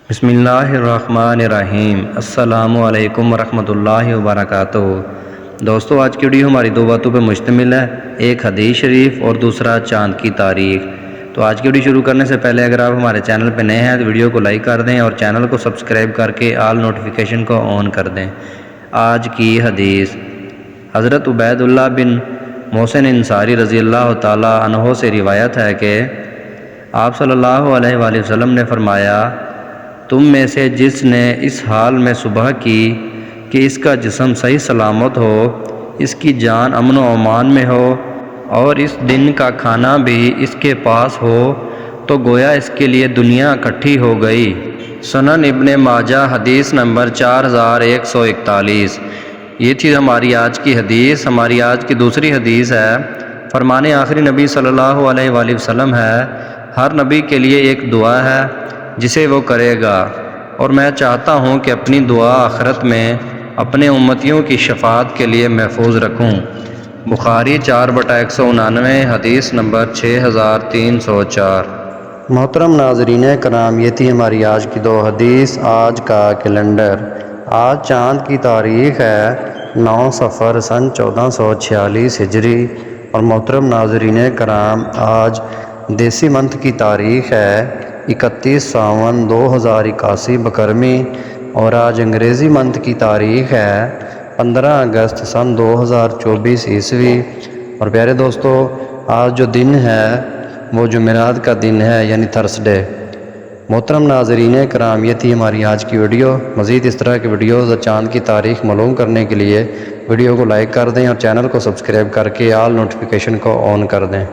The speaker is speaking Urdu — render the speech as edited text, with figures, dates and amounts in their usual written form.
بسم اللہ الرحمن الرحیم۔ السلام علیکم ورحمۃ اللہ وبرکاتہ۔ دوستو، آج کی ویڈیو ہماری دو باتوں پہ مشتمل ہے، ایک حدیث شریف اور دوسرا چاند کی تاریخ۔ تو آج کی ویڈیو شروع کرنے سے پہلے اگر آپ ہمارے چینل پہ نئے ہیں تو ویڈیو کو لائک کر دیں اور چینل کو سبسکرائب کر کے آل نوٹیفیکیشن کو آن کر دیں۔ آج کی حدیث حضرت عبید اللہ بن محسن انصاری رضی اللہ تعالیٰ عنہ سے روایت ہے کہ آپ صلی اللہ علیہ وآلہ وسلم نے فرمایا، تم میں سے جس نے اس حال میں صبح کی کہ اس کا جسم صحیح سلامت ہو، اس کی جان امن و امان میں ہو اور اس دن کا کھانا بھی اس کے پاس ہو، تو گویا اس کے لیے دنیا اکٹھی ہو گئی۔ سنن ابن ماجہ حدیث نمبر 4141۔ یہ تھی ہماری آج کی حدیث۔ ہماری آج کی دوسری حدیث ہے، فرمان آخری نبی صلی اللہ علیہ وآلہ وسلم ہے، ہر نبی کے لیے ایک دعا ہے جسے وہ کرے گا، اور میں چاہتا ہوں کہ اپنی دعا آخرت میں اپنے امتیوں کی شفاعت کے لیے محفوظ رکھوں۔ بخاری 4/199، حدیث نمبر 6304۔ محترم ناظرین کرام، یہ تھی ہماری آج کی دو حدیث۔ آج کا کیلنڈر، آج چاند کی تاریخ ہے 9 صفر سن 1446 ہجری، اور محترم ناظرین کرام آج دیسی منتھ کی تاریخ ہے 31 ساون 2081 بکرمی، اور آج انگریزی منتھ کی تاریخ ہے 15 اگست سن 2024 عیسوی۔ اور پیارے دوستو، آج جو دن ہے وہ جمعرات کا دن ہے، یعنی تھرسڈے۔ محترم ناظرین کرام، یہ تھی ہماری آج کی ویڈیو۔ مزید اس طرح کی ویڈیوز اور چاند کی تاریخ معلوم کرنے کے لیے ویڈیو کو لائک کر دیں اور چینل کو سبسکرائب کر کے آل نوٹیفیکیشن کو آن کر دیں۔